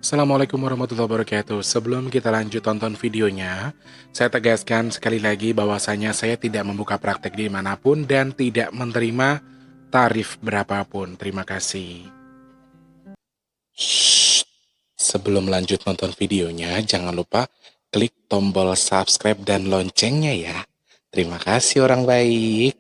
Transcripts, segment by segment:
Assalamualaikum warahmatullahi wabarakatuh. Sebelum kita lanjut tonton videonya, saya tegaskan sekali lagi bahwasanya saya tidak membuka praktek dimanapun dan tidak menerima tarif berapapun. Terima kasih. Shh. Sebelum lanjut nonton videonya, jangan lupa klik tombol subscribe dan loncengnya ya. Terima kasih orang baik.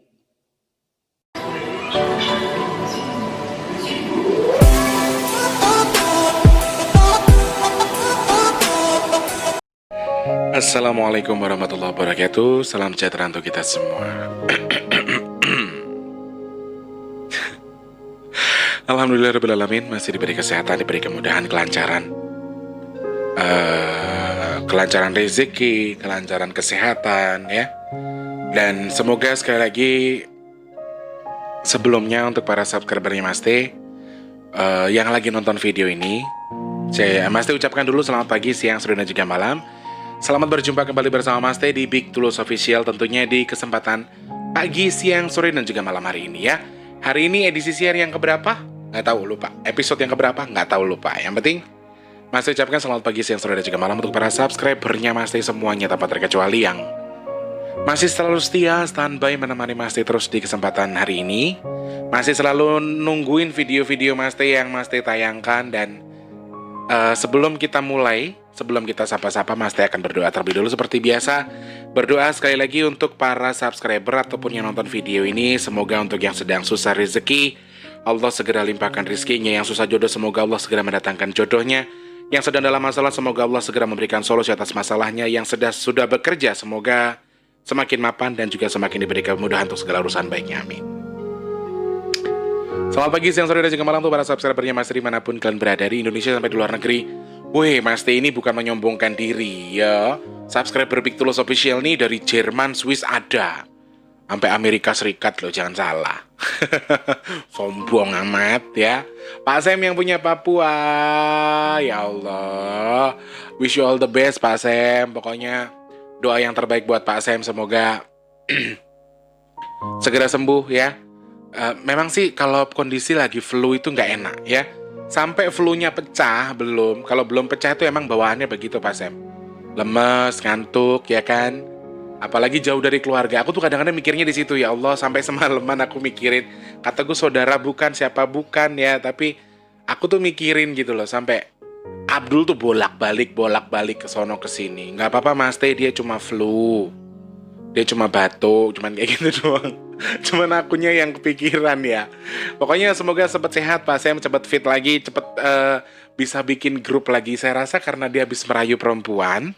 Assalamualaikum warahmatullahi wabarakatuh. Salam sejahtera untuk kita semua. Alhamdulillahirrahmanirrahim, masih diberi kesehatan, diberi kemudahan, kelancaran rezeki, kelancaran kesehatan ya. Dan semoga sekali lagi sebelumnya untuk para subscribernya Mas T yang lagi nonton video ini, Mas T ucapkan dulu selamat pagi, siang, sore, dan juga malam. Selamat berjumpa kembali bersama Mas T di Big Tulus Official, tentunya di kesempatan pagi, siang, sore, dan juga malam hari ini ya. Hari ini edisi siar yang keberapa? Nggak tahu, lupa. Episode yang keberapa? Nggak tahu, lupa. Yang penting, Mas T ucapkan selamat pagi, siang, sore, dan juga malam untuk para subscribernya Mas T semuanya tanpa terkecuali yang masih selalu setia standby menemani Mas T terus di kesempatan hari ini. Masih selalu nungguin video-video Mas T yang Mas T tayangkan. Dan sebelum kita mulai, sebelum kita sapa-sapa, Mas T akan berdoa terlebih dulu seperti biasa. Berdoa sekali lagi untuk para subscriber ataupun yang nonton video ini. Semoga untuk yang sedang susah rezeki, Allah segera limpahkan rezekinya. Yang susah jodoh, semoga Allah segera mendatangkan jodohnya. Yang sedang dalam masalah, semoga Allah segera memberikan solusi atas masalahnya. Yang sudah bekerja, semoga semakin mapan dan juga semakin diberi kemudahan untuk segala urusan baiknya. Amin. Selamat pagi, siang, sore, dan juga malam untuk para subscribernya Mas T dimanapun kalian berada, di Indonesia sampai di luar negeri. Wih, Mas T ini bukan menyombongkan diri ya. Subscriber Big Tulus Official nih dari Jerman, Swiss ada, sampai Amerika Serikat loh, jangan salah. Sombong amat ya. Pak Sam yang punya Papua, ya Allah, wish you all the best Pak Sam. Pokoknya doa yang terbaik buat Pak Sam, semoga segera sembuh ya. Memang sih kalau kondisi lagi flu itu nggak enak ya. Sampai flu-nya pecah belum. Kalau belum pecah itu emang bawaannya begitu Pak Sam. Lemes, ngantuk ya kan. Apalagi jauh dari keluarga. Aku tuh kadang-kadang mikirnya di situ, ya Allah, sampai semalaman aku mikirin. Kataku saudara bukan, siapa bukan ya. Tapi aku tuh mikirin gitu loh, sampai Abdul tuh bolak-balik ke sono ke sini. Nggak apa-apa Mas T, dia cuma flu. Dia cuma batuk, cuman kayak gitu doang. Cuman akunya yang kepikiran ya. Pokoknya semoga cepat sehat Pak Sam, cepat fit lagi, cepat bisa bikin grup lagi. Saya rasa karena dia habis merayu perempuan,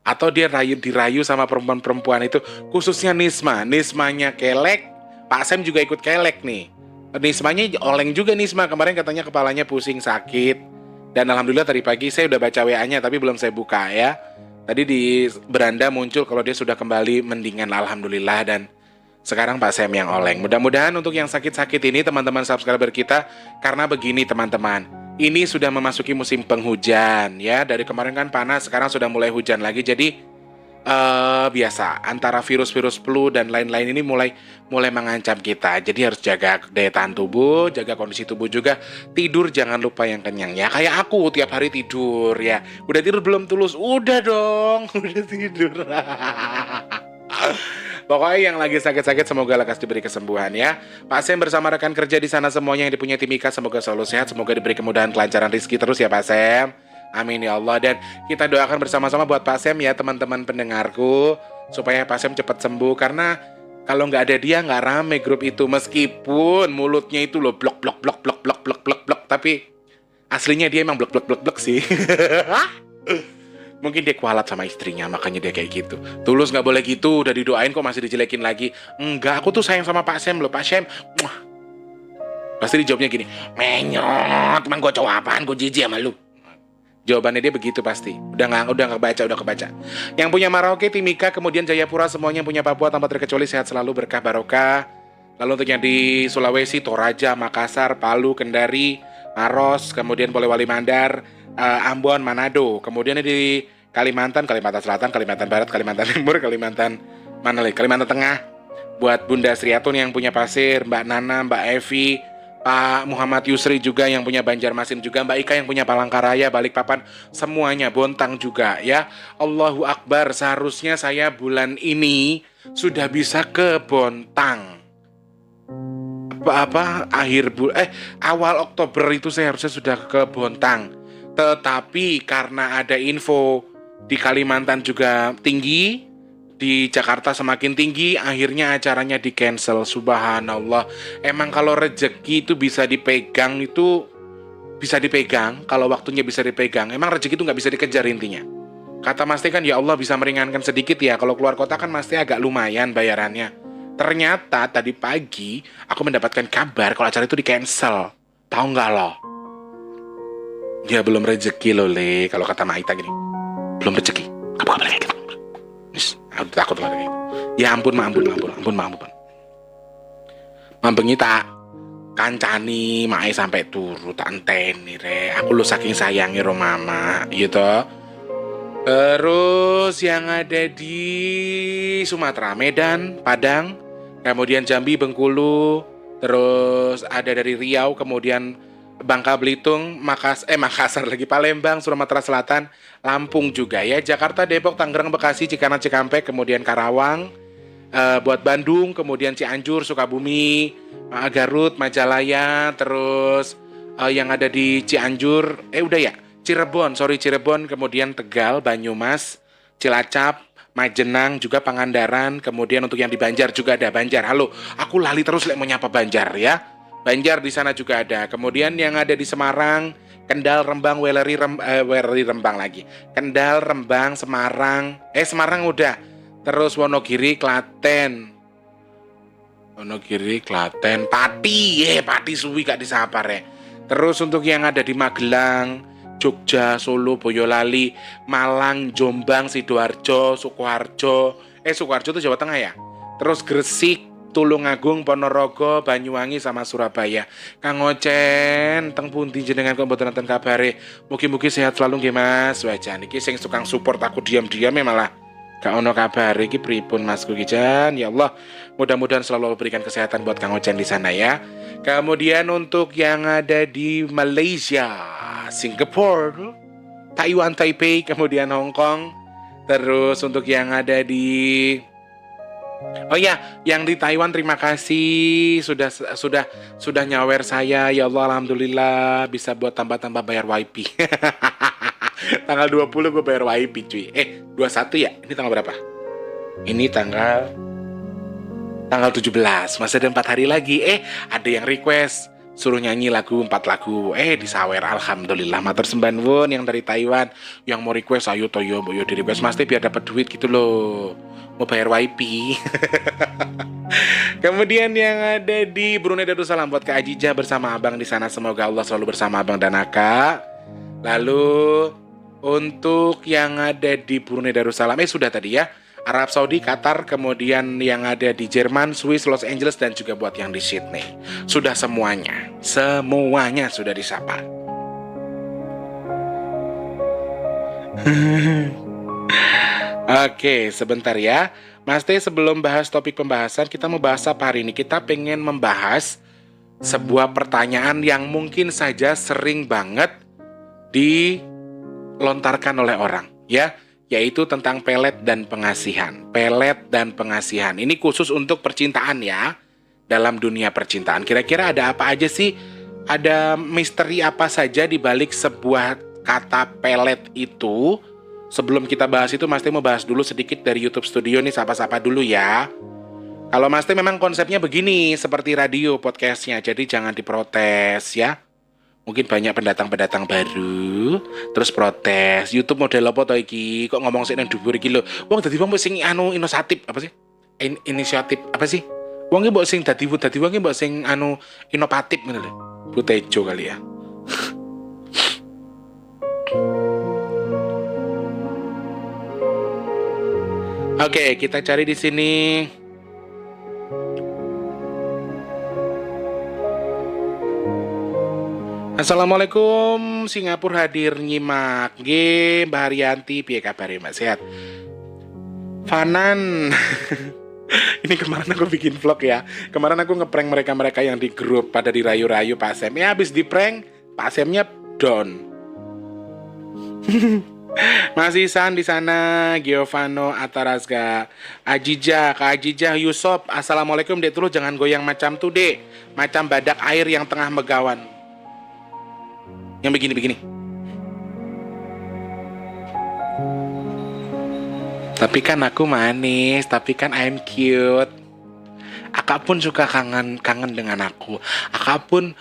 atau dia dirayu sama perempuan-perempuan itu, khususnya Nismanya kelek, Pak Sam juga ikut kelek nih. Nismanya oleng juga. Nisma kemarin katanya kepalanya pusing, sakit. Dan alhamdulillah tadi pagi saya udah baca WA-nya tapi belum saya buka ya. Tadi di beranda muncul kalau dia sudah kembali mendingan, alhamdulillah. Dan sekarang Pak Sam yang oleng. Mudah-mudahan untuk yang sakit-sakit ini teman-teman subscriber kita, karena begini teman-teman, ini sudah memasuki musim penghujan ya. Dari kemarin kan panas, sekarang sudah mulai hujan lagi. Jadi biasa antara virus-virus flu dan lain-lain ini mulai mengancam kita. Jadi harus jaga daya tahan tubuh, jaga kondisi tubuh juga. Tidur jangan lupa yang kenyang ya. Kayak aku tiap hari tidur ya. Udah tidur belum Tulus? Udah dong, udah tidur. Pokoknya yang lagi sakit-sakit semoga lekas diberi kesembuhan ya. Pak Sam bersama rekan kerja di sana semuanya yang dipunyai Timika, semoga selalu sehat, semoga diberi kemudahan, kelancaran rezeki terus ya Pak Sam. Amin ya Allah. Dan kita doakan bersama-sama buat Pak Sam ya teman-teman pendengarku, supaya Pak Sam cepat sembuh. Karena kalau nggak ada dia nggak rame grup itu. Meskipun mulutnya itu loh blok blok blok blok blok blok blok blok, tapi aslinya dia emang blok blok blok blok sih. Mungkin dia kualat sama istrinya, makanya dia kayak gitu. Tulus nggak boleh gitu, udah didoain kok masih dijelekin lagi. Enggak, aku tuh sayang sama Pak Sam loh. Pak Sam, muah. Pasti dijawabnya gini, menyot, emang gue cowok apaan, gue jijik sama lu. Jawabannya dia begitu pasti. Udah kebaca. Yang punya Merauke, Timika, kemudian Jayapura, semuanya yang punya Papua tanpa terkecuali sehat selalu, berkah barokah. Lalu untuk yang di Sulawesi, Toraja, Makassar, Palu, Kendari, Maros, kemudian Polewali Mandar, Ambon, Manado. Kemudian di Kalimantan Selatan, Kalimantan Barat, Kalimantan Timur, Kalimantan Tengah. Buat Bunda Sriatun yang punya Pasir, Mbak Nana, Mbak Evi, Pak Muhammad Yusri juga yang punya Banjarmasin juga, Mbak Ika yang punya Palangkaraya, Balikpapan, semuanya, Bontang juga ya. Allahu Akbar, seharusnya saya bulan ini sudah bisa ke Bontang. Awal Oktober itu saya harusnya sudah ke Bontang. Tetapi karena ada info di Kalimantan juga tinggi, di Jakarta semakin tinggi, akhirnya acaranya di cancel. Subhanallah. Emang kalau rezeki itu bisa dipegang, kalau waktunya bisa dipegang. Emang rezeki itu nggak bisa dikejar intinya. Kata Mas Teh kan, ya Allah bisa meringankan sedikit ya. Kalau keluar kota kan Mas Teh agak lumayan bayarannya. Ternyata tadi pagi aku mendapatkan kabar kalau acara itu di cancel. Tahu nggak lo? Ya belum rezeki lo le. Kalau kata Maita gini, belum rezeki. Kamu boleh kayak gitu. Aku takut banget kayak gitu. Ya ampun. Mambengi tak kancani mae sampai turu tak enteni re. Aku lu saking sayangi ro mama, gitu. Terus yang ada di Sumatera, Medan, Padang, kemudian Jambi, Bengkulu, terus ada dari Riau, kemudian Bangka Belitung, Makassar lagi, Palembang, Sumatera Selatan, Lampung juga ya, Jakarta, Depok, Tangerang, Bekasi, Cikarang, Cikampek, kemudian Karawang, buat Bandung, kemudian Cianjur, Sukabumi, Garut, Majalaya, terus yang ada di Cianjur, Cirebon, kemudian Tegal, Banyumas, Cilacap, Majenang, juga Pangandaran, kemudian untuk yang di Banjar juga ada Banjar. Halo, aku lali terus mau nyapa Banjar ya. Banjar di sana juga ada. Kemudian yang ada di Semarang, Kendal, Rembang, Rembang lagi. Kendal, Rembang, Semarang udah. Terus Wonogiri, Klaten, Pati suwi gak disapa re. Terus untuk yang ada di Magelang, Jogja, Solo, Boyolali, Malang, Jombang, Sidoarjo, Sukoharjo itu Jawa Tengah ya. Terus Gresik, Tulungagung, Ponorogo, Banyuwangi sama Surabaya. Kang Ocen, teng pundi jenengan kok mboten nonton kabare. Mugi-mugi sehat selalu nggih Mas. Wajan iki sing tukang support aku diam-diam malah gak ono kabare iki pripun Mas Gugijan. Ya Allah, mudah-mudahan selalu Allah berikan kesehatan buat Kang Ocen di sana ya. Kemudian untuk yang ada di Malaysia, Singapura, Taiwan, Taipei, kemudian Hong Kong. Terus untuk yang ada di yang di Taiwan, terima kasih sudah nyawer saya. Ya Allah, alhamdulillah bisa buat tambah-tambah bayar WiFi. Tanggal 20 gue bayar WiFi cuy. 21 ya? Ini tanggal berapa? Ini tanggal 17. Masih ada 4 hari lagi. Ada yang request suruh nyanyi 4 lagu. Disawer, alhamdulillah. Matur sembah nuwun yang dari Taiwan. Yang mau request, ayo toyo di request Mas Teh biar dapat duit gitu loh. Mau bayar WiFi. Kemudian yang ada di Brunei Darussalam buat Kak Ajijah bersama Abang di sana, semoga Allah selalu bersama Abang dan Aka. Lalu untuk yang ada di Brunei Darussalam sudah tadi ya, Arab Saudi, Qatar, kemudian yang ada di Jerman, Swiss, Los Angeles, dan juga buat yang di Sydney. Sudah semuanya sudah disapa. Oke, sebentar ya. Mas Teh, sebelum bahas topik pembahasan, kita mau bahas apa hari ini? Kita pengen membahas sebuah pertanyaan yang mungkin saja sering banget dilontarkan oleh orang, ya, yaitu tentang pelet dan pengasihan. Pelet dan pengasihan. Ini khusus untuk percintaan ya, dalam dunia percintaan. Kira-kira ada apa aja sih? Ada misteri apa saja di balik sebuah kata pelet itu? Sebelum kita bahas itu, Mas Teh mau bahas dulu sedikit dari YouTube Studio nih, sapa-sapa dulu ya. Kalau Mas Teh memang konsepnya begini, seperti radio podcastnya, jadi jangan diprotes ya. Mungkin banyak pendatang-pendatang baru, terus protes. YouTube model apa to iki? Kok ngomong sik nang dhuwur iki lho. Wong dadi wong sing inisiatif apa sih? Inisiatif apa sih? Wong iki mbok sing dadi wong iki mbok sing inovatif ngono lho. Butejo kali ya. Oke, kita cari di sini. Assalamualaikum, Singapura hadir nyimak. Mbak Haryanti, piye kabare Mbak, sehat? Fanan. Ini kemarin aku bikin vlog ya. Kemarin aku ngeprank mereka-mereka yang di grup pada dirayu-rayu Pak Sam. Ya habis di prank, Pak Samnya down. Mas Isan di sana, Giovanno Atarazga, Ajija, Kak Ajija Yusop. Assalamualaikum Dek Tulus, jangan goyang macam tuh Dek. Macam badak air yang tengah megawan. Yang begini-begini. Tapi kan aku manis, tapi kan I'm cute. Akak pun suka kangen dengan aku. Akak pun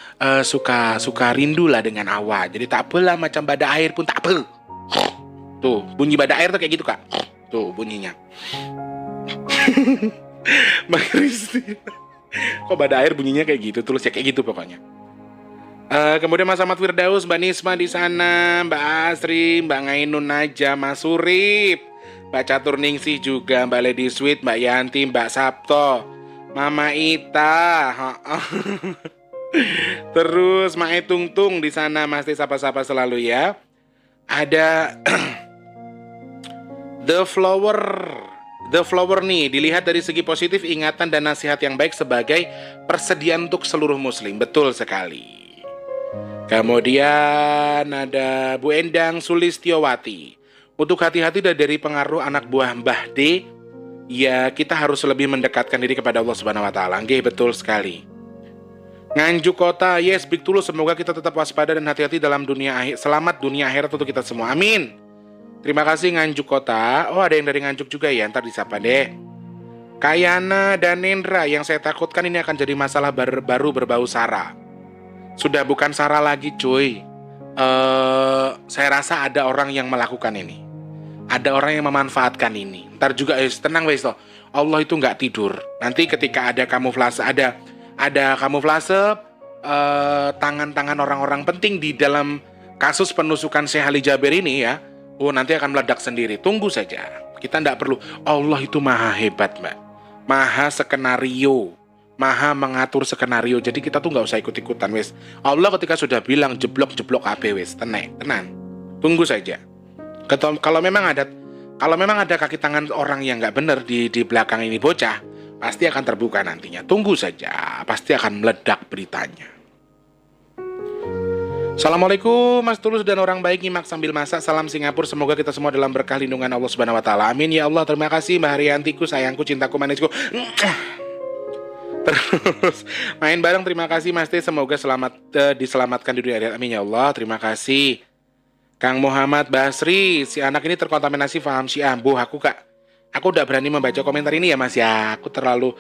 suka rindu lah dengan awak. Jadi tak apalah macam badak air pun tak apa. Tuh, bunyi badak air tuh kayak gitu kak. Tuh bunyinya. Mbak Kristi. Kok badak air bunyinya kayak gitu? Tulus ya kayak gitu pokoknya. Kemudian Mas Ahmad Firdaus, Mbak Nisma di sana, Mbak Asri, Mbak Ngainun Naja, Mas Surip, Mbak Catur Ningsih juga, Mbak Lady Sweet, Mbak Yanti, Mbak Sabto, Mama Ita, terus Mae Tungtung di sana, Mas sapa-sapa selalu ya. Ada The Flower nih, dilihat dari segi positif, ingatan dan nasihat yang baik sebagai persediaan untuk seluruh muslim. Betul sekali. Kemudian ada Bu Endang Sulistiowati. Untuk hati-hati dari pengaruh anak buah Mbah D, ya kita harus lebih mendekatkan diri kepada Allah Subhanahu wa taala. Nggih, betul sekali. Nganjuk Kota, yes, Big Tulus, semoga kita tetap waspada dan hati-hati dalam dunia akhir. Selamat dunia akhirat untuk kita semua. Amin. Terima kasih Nganjuk Kota. Oh, ada yang dari Nganjuk juga ya, ntar disapa deh. Kayana dan Nendra, yang saya takutkan ini akan jadi masalah baru berbau sara. Sudah bukan sara lagi cuy. Saya rasa ada orang yang melakukan ini. Ada orang yang memanfaatkan ini. Ntar juga tenang wes toh. Allah itu nggak tidur. Nanti ketika ada kamuflase, ada kamuflase tangan-tangan orang-orang penting di dalam kasus penusukan Syekh Ali Jaber ini ya. Oh, nanti akan meledak sendiri. Tunggu saja. Kita nggak perlu. Allah itu maha hebat, Mbak. Maha skenario. Maha mengatur skenario. Jadi kita tuh nggak usah ikut-ikutan wes. Allah ketika sudah bilang jeblok AB wes, tenang. Tunggu saja. Kalau memang ada kaki tangan orang yang nggak benar di belakang ini bocah, pasti akan terbuka nantinya. Tunggu saja, pasti akan meledak beritanya. Assalamualaikum Mas Tulus dan orang baik nyimak sambil masak. Salam Singapura, semoga kita semua dalam berkah lindungan Allah Subhanahu wa taala. Amin ya Allah. Terima kasih Mbak Haryantiku, sayangku, cintaku, manisku. Terus main bareng, terima kasih Mas T, semoga diselamatkan di dunia akhirat. Amin ya Allah. Terima kasih Kang Muhammad Basri, si anak ini terkontaminasi faham Syiah. Aku udah berani membaca komentar ini ya Mas ya. Aku terlalu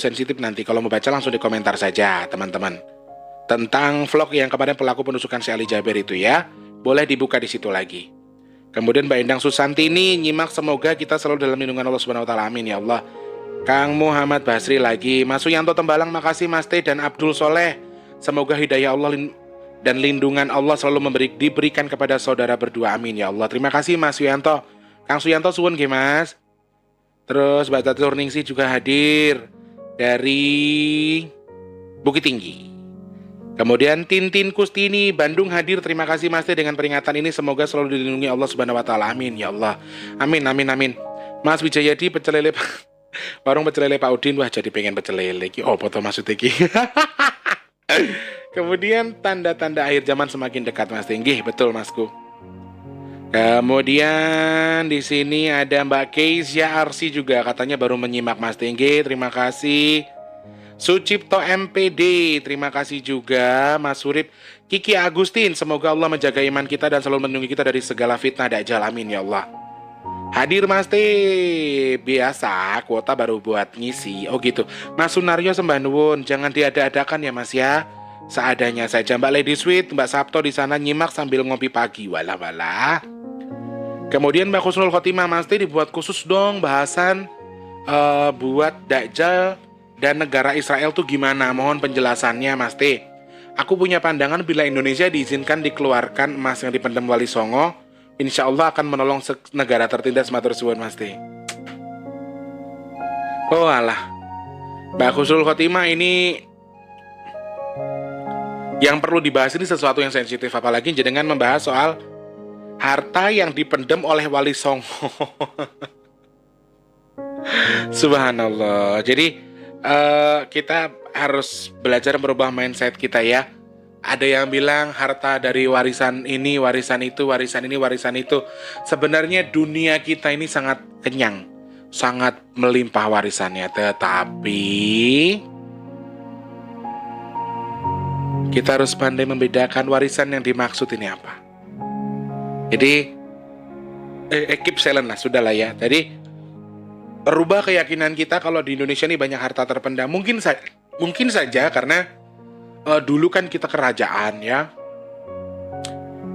sensitif nanti. Kalau mau baca langsung di komentar saja teman-teman. Tentang vlog yang kemarin pelaku penusukan Syekh Ali Jaber itu ya. Boleh dibuka di situ lagi. Kemudian Mbak Endang Susantini nyimak, semoga kita selalu dalam lindungan Allah Subhanahu wa taala. Amin ya Allah. Kang Muhammad Basri lagi. Mas Suyanto Tembalang, makasih Mas T dan Abdul Soleh. Semoga hidayah Allah dan lindungan Allah selalu diberikan kepada saudara berdua. Amin ya Allah. Terima kasih Mas Suyanto. Kang Suyanto suwun nggih Mas. Terus Mbak Catur Ningsih juga hadir dari Bukit Tinggi. Kemudian Tintin Kustini Bandung hadir. Terima kasih Mas T dengan peringatan ini, semoga selalu dilindungi Allah Subhanahu wa taala. Amin ya Allah. Amin. Mas Wijayadi pecel lele warung pecel lele Pak Udin, wah jadi pengen pecel lele ki. Oh, foto maksudnya ki. Kemudian tanda-tanda akhir zaman semakin dekat Mas Tinggi, betul Masku. Kemudian di sini ada Mbak Keisha Arsi juga, katanya baru menyimak Mas Tinggi. Terima kasih. Sucipto MPD, terima kasih juga Mas Surip. Kiki Agustin, semoga Allah menjaga iman kita dan selalu melindungi kita dari segala fitnah dajjal. Amin ya Allah. Hadir Mas T, biasa kuota baru buat ngisi. Oh gitu. Mas Sunario sembah nuwun, jangan diada-adakan ya Mas ya. Seadanya saja. Mbak Lady Sweet, Mbak Sabto di sana nyimak sambil ngopi pagi. Walah. Kemudian Mbak Husnul Khotimah, Mas T dibuat khusus dong bahasan buat dajjal dan negara Israel tuh gimana? Mohon penjelasannya Mas T. Aku punya pandangan bila Indonesia diizinkan dikeluarkan emas yang dipendam Wali Songo, insya Allah akan menolong negara tertindas. Matur suwun Mas T. Oh alah, Mbak Husnul Khotimah, ini yang perlu dibahas ini sesuatu yang sensitif, apalagi jenengan membahas soal harta yang dipendam oleh Wali Songo. Subhanallah. Jadi kita harus belajar merubah mindset kita ya. Ada yang bilang harta dari warisan ini, warisan itu, warisan ini, warisan itu. Sebenarnya dunia kita ini sangat kenyang, sangat melimpah warisannya. Tetapi kita harus pandai membedakan warisan yang dimaksud ini apa. Jadi keep silent lah, sudah lah ya. Jadi rubah keyakinan kita kalau di Indonesia ini banyak harta terpendam. Mungkin saja karena dulu kan kita kerajaan ya.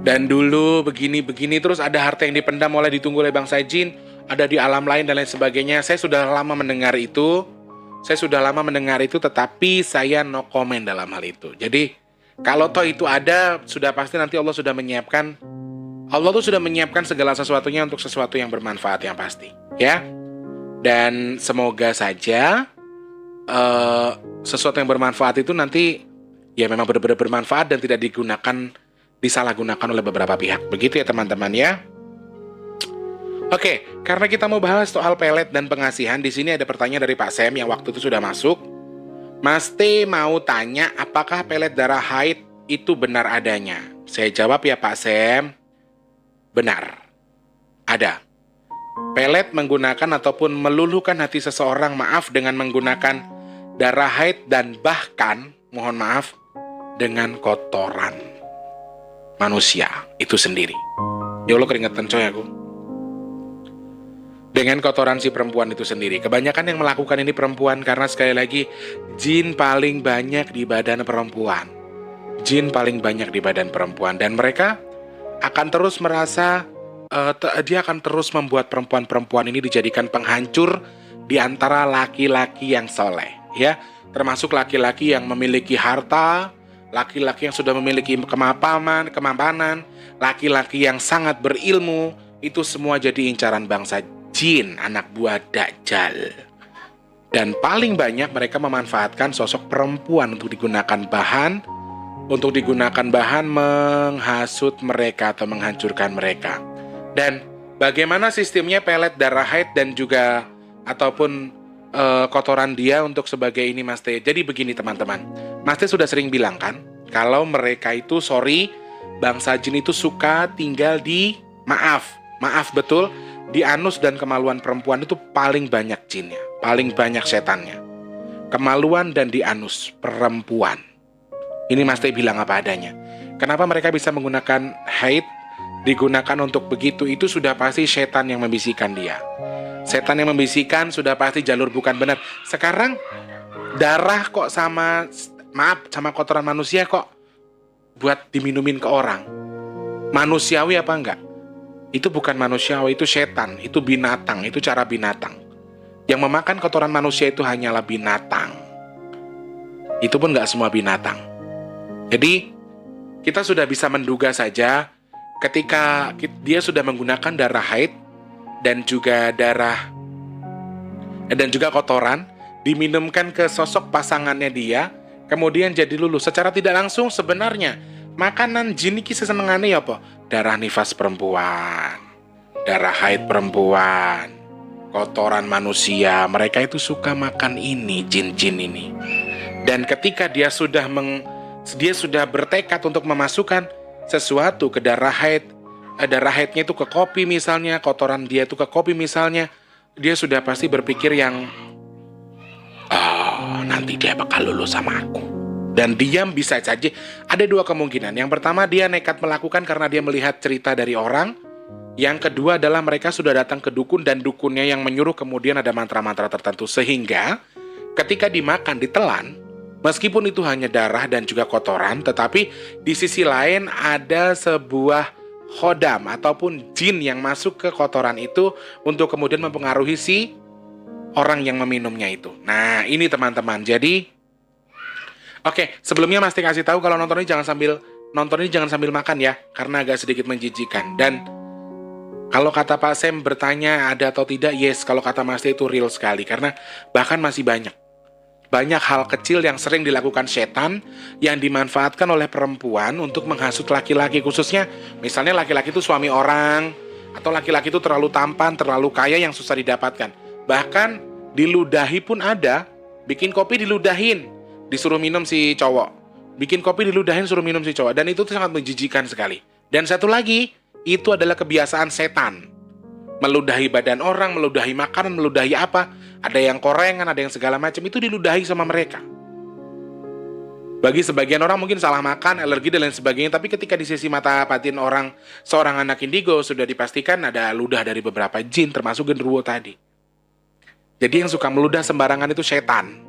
Dan dulu begini-begini terus ada harta yang dipendam oleh ditunggu oleh bangsa jin, ada di alam lain dan lain sebagainya. Saya sudah lama mendengar itu. Tetapi saya no comment dalam hal itu. Jadi kalau toh itu ada, sudah pasti nanti Allah sudah menyiapkan. Allah tuh sudah menyiapkan segala sesuatunya untuk sesuatu yang bermanfaat yang pasti, ya. Dan semoga saja sesuatu yang bermanfaat itu nanti ya memang benar-benar bermanfaat dan tidak disalahgunakan oleh beberapa pihak. Begitu ya teman-teman ya. Oke, karena kita mau bahas soal pelet dan pengasihan, di sini ada pertanyaan dari Pak Sam yang waktu itu sudah masuk. Mas T mau tanya apakah pelet darah haid itu benar adanya? Saya jawab ya Pak Sam, benar. Ada. Pelet menggunakan ataupun meluluhkan hati seseorang, maaf, dengan menggunakan darah haid dan bahkan, mohon maaf, dengan kotoran manusia itu sendiri. Ya Allah, keringetan coy aku. Dengan kotoran si perempuan itu sendiri. Kebanyakan yang melakukan ini perempuan karena sekali lagi jin paling banyak di badan perempuan. Jin paling banyak di badan perempuan dan mereka akan terus merasa dia akan terus membuat perempuan-perempuan ini dijadikan penghancur di antara laki-laki yang soleh, ya, termasuk laki-laki yang memiliki harta, laki-laki yang sudah memiliki kemapanan, laki-laki yang sangat berilmu, itu semua jadi incaran bangsa jin, anak buah Dajjal. Dan paling banyak mereka memanfaatkan sosok perempuan untuk digunakan bahan menghasut mereka atau menghancurkan mereka. Dan bagaimana sistemnya pelet darah haid dan juga ataupun kotoran dia untuk sebagai ini Mas T. Jadi begini teman-teman, Mas T sudah sering bilang kan, kalau mereka itu bangsa jin itu suka tinggal di maaf betul, di anus dan kemaluan perempuan itu paling banyak jinnya, paling banyak setannya. Kemaluan dan di anus perempuan. Ini Mas T bilang apa adanya. Kenapa mereka bisa menggunakan haid digunakan untuk begitu? Itu sudah pasti setan yang membisikkan dia. Setan yang membisikkan sudah pasti jalur bukan benar. Sekarang darah kok sama kotoran manusia kok buat diminumin ke orang. Manusiawi apa enggak? Itu bukan manusiawi, itu setan, itu binatang, itu cara binatang. Yang memakan kotoran manusia itu hanyalah binatang. Itu pun enggak semua binatang. Jadi kita sudah bisa menduga saja ketika dia sudah menggunakan darah haid dan juga kotoran diminumkan ke sosok pasangannya dia, kemudian jadi luluh secara tidak langsung. Sebenarnya makanan jin iki sesenengane ya apa? Darah nifas perempuan, darah haid perempuan, kotoran manusia. Mereka itu suka makan ini, jin-jin ini. Dan ketika dia sudah bertekad untuk memasukkan sesuatu ke darah haidnya itu ke kopi misalnya, kotoran dia itu ke kopi misalnya, dia sudah pasti berpikir yang nanti dia bakal lulus sama aku. Dan diam bisa saja ada dua kemungkinan. Yang pertama, dia nekat melakukan karena dia melihat cerita dari orang. Yang kedua adalah mereka sudah datang ke dukun dan dukunnya yang menyuruh, kemudian ada mantra-mantra tertentu sehingga ketika dimakan, ditelan, meskipun itu hanya darah dan juga kotoran, tetapi di sisi lain ada sebuah khodam ataupun jin yang masuk ke kotoran itu untuk kemudian mempengaruhi si orang yang meminumnya itu. Nah, ini teman-teman. Jadi, oke, sebelumnya Mas T kasih tahu kalau nonton ini jangan sambil makan ya, karena agak sedikit menjijikan. Dan kalau kata Pak Sam bertanya ada atau tidak, yes, kalau kata Mas T itu real sekali, karena bahkan masih banyak hal kecil yang sering dilakukan setan yang dimanfaatkan oleh perempuan untuk menghasut laki-laki, khususnya misalnya laki-laki itu suami orang, atau laki-laki itu terlalu tampan, terlalu kaya yang susah didapatkan. Bahkan Diludahi pun ada. Bikin kopi diludahin, disuruh minum si cowok. Bikin kopi diludahin, suruh minum si cowok. Dan itu tuh sangat menjijikan sekali. Dan satu lagi, itu adalah kebiasaan setan. Meludahi badan orang, meludahi makanan, meludahi apa. Ada yang korengan, ada yang segala macam. Itu diludahi sama mereka. Bagi sebagian orang mungkin salah makan, alergi, dan lain sebagainya. Tapi ketika di sisi mata batin orang, seorang anak indigo, sudah dipastikan ada ludah dari beberapa jin, termasuk genderuwo tadi. Jadi yang suka meludah sembarangan itu setan.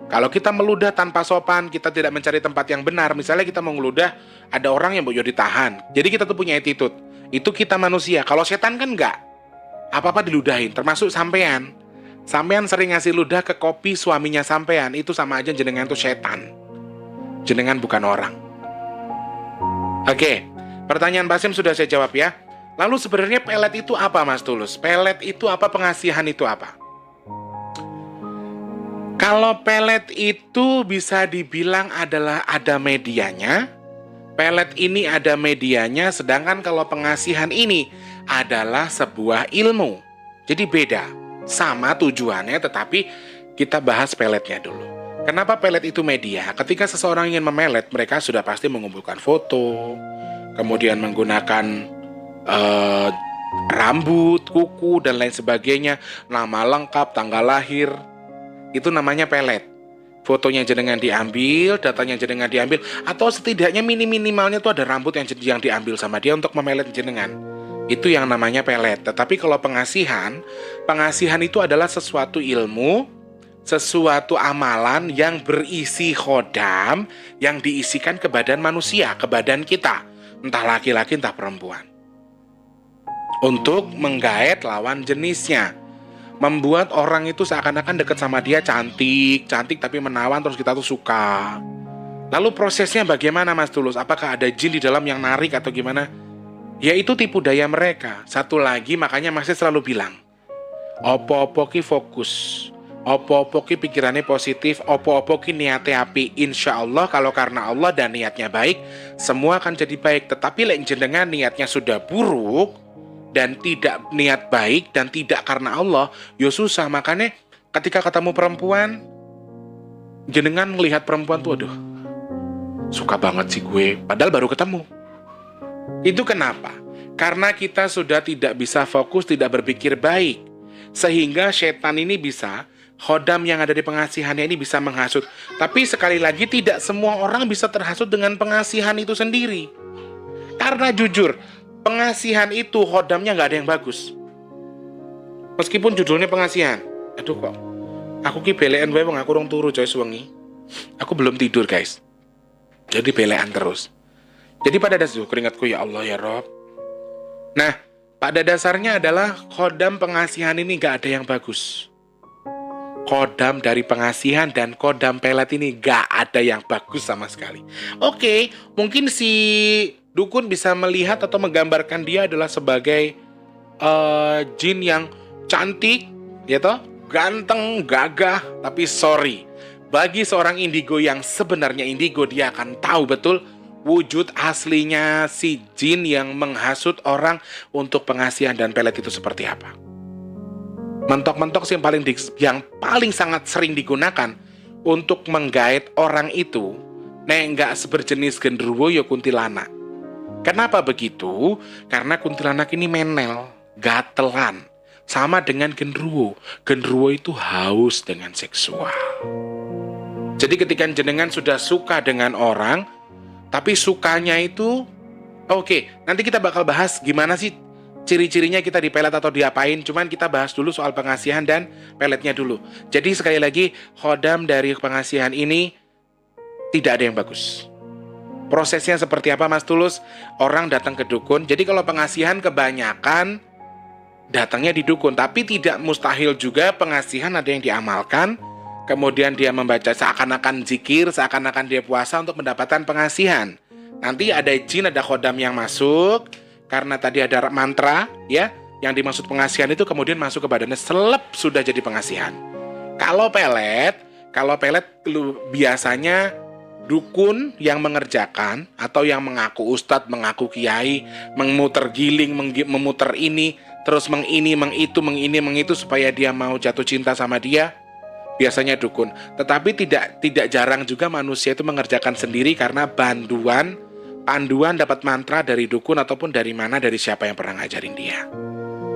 Kalau kita meludah tanpa sopan, kita tidak mencari tempat yang benar. Misalnya kita mau ngeludah, ada orang yang mau ditahan. Jadi kita tuh punya attitude. Itu kita manusia. Kalau setan kan enggak. Apa-apa diludahin, termasuk sampean. Sampean sering ngasih ludah ke kopi suaminya sampean, itu sama aja jenengan tuh setan. Jenengan bukan orang. Oke, pertanyaan Basim sudah saya jawab ya. Lalu sebenarnya pelet itu apa, Mas Tulus? Pelet itu apa? Pengasihan itu apa? Kalau pelet itu bisa dibilang adalah ada medianya. Pelet ini ada medianya, sedangkan kalau pengasihan ini adalah sebuah ilmu. Jadi beda. Sama tujuannya, tetapi kita bahas peletnya dulu. Kenapa pelet itu media? Ketika seseorang ingin memelet, mereka sudah pasti mengumpulkan foto, kemudian menggunakan rambut, kuku, dan lain sebagainya, nama lengkap, tanggal lahir. Itu namanya pelet. Fotonya jenengan diambil, datanya jenengan diambil, atau setidaknya minimalnya itu ada rambut yang diambil sama dia untuk memelet jenengan. Itu yang namanya pelet. Tetapi kalau pengasihan itu adalah sesuatu ilmu, sesuatu amalan yang berisi khodam yang diisikan ke badan manusia, ke badan kita, entah laki-laki entah perempuan, untuk menggaet lawan jenisnya, membuat orang itu seakan-akan dekat sama dia, cantik tapi menawan, terus kita tuh suka. Lalu prosesnya bagaimana, Mas Tulus? Apakah ada jin di dalam yang narik atau gimana? Ya itu tipu daya mereka. Satu lagi, makanya Mas selalu bilang, opo-opo ki fokus, opo-opo ki pikirannya positif, opo-opo ki niatnya api. Insya Allah kalau karena Allah dan niatnya baik, semua akan jadi baik. Tetapi lek jenengan niatnya sudah buruk dan tidak niat baik dan tidak karena Allah, ya susah. Makanya ketika ketemu perempuan, jenengan melihat perempuan tuh, aduh, suka banget sih gue, padahal baru ketemu. Itu kenapa? Karena kita sudah tidak bisa fokus, tidak berpikir baik, sehingga setan ini bisa, khodam yang ada di pengasihannya ini bisa menghasut. Tapi sekali lagi tidak semua orang bisa terhasut dengan pengasihan itu sendiri. Karena jujur, pengasihan itu khodamnya nggak ada yang bagus. Meskipun judulnya pengasihan. Aduh kok, aku ki belean wae wong aku rong turu coy suwengi. Aku belum tidur guys. Jadi belean terus. Jadi pada dasarnya keringatku ya Allah ya Rob. Nah, pada dasarnya adalah khodam pengasihan ini nggak ada yang bagus. Khodam dari pengasihan dan khodam pelet ini gak ada yang bagus sama sekali. Oke, mungkin si dukun bisa melihat atau menggambarkan dia adalah sebagai jin yang cantik, ya toh, ganteng, gagah. Tapi sorry, bagi seorang indigo yang sebenarnya indigo, dia akan tahu betul wujud aslinya si jin yang menghasut orang untuk pengasihan dan pelet itu seperti apa. Mentok-mentok sih yang paling sangat sering digunakan untuk menggaet orang itu, nggak seberjenis genderuwo ya kuntilanak. Kenapa begitu? Karena kuntilanak ini menel, gatelan, sama dengan genderuwo. Genderuwo itu haus dengan seksual. Jadi ketika jenengan sudah suka dengan orang, tapi sukanya itu, oke, nanti kita bakal bahas gimana sih ciri-cirinya kita dipelet atau diapain. Cuman kita bahas dulu soal pengasihan dan peletnya dulu. Jadi sekali lagi, khodam dari pengasihan ini tidak ada yang bagus. Prosesnya seperti apa, Mas Tulus? Orang datang ke dukun. Jadi kalau pengasihan kebanyakan datangnya di dukun, tapi tidak mustahil juga pengasihan ada yang diamalkan. Kemudian dia membaca seakan-akan zikir, seakan-akan dia puasa untuk mendapatkan pengasihan. Nanti ada jin, ada khodam yang masuk, karena tadi ada mantra, ya, yang dimaksud pengasihan itu kemudian masuk ke badannya, selep sudah jadi pengasihan. Kalau pelet biasanya dukun yang mengerjakan, atau yang mengaku ustadz, mengaku kiai, memuter giling, memuter ini, terus mengitu supaya dia mau jatuh cinta sama dia, biasanya dukun. Tetapi tidak jarang juga manusia itu mengerjakan sendiri karena panduan dapat mantra dari dukun ataupun dari siapa yang pernah ngajarin dia.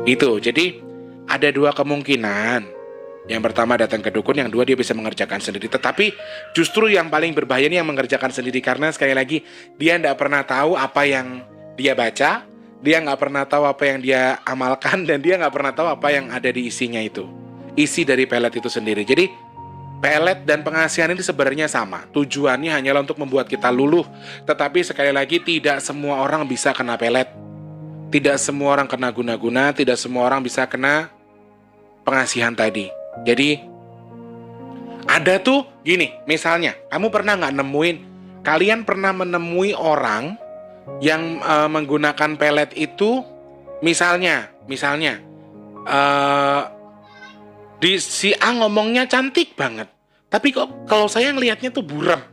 Itu. Jadi ada dua kemungkinan. Yang pertama datang ke dukun, yang dua dia bisa mengerjakan sendiri. Tetapi justru yang paling berbahaya ini yang mengerjakan sendiri, karena sekali lagi dia tidak pernah tahu apa yang dia baca, dia nggak pernah tahu apa yang dia amalkan, dan dia nggak pernah tahu apa yang ada di isinya itu, isi dari pelet itu sendiri. Jadi pelet dan pengasihan ini sebenarnya sama, tujuannya hanyalah untuk membuat kita luluh. Tetapi sekali lagi tidak semua orang bisa kena pelet, tidak semua orang kena guna-guna, tidak semua orang bisa kena pengasihan tadi. Jadi ada tuh gini, misalnya kalian pernah menemui orang yang menggunakan pelet itu, misalnya di si A ngomongnya cantik banget, tapi kok kalau saya ngelihatnya tuh buram,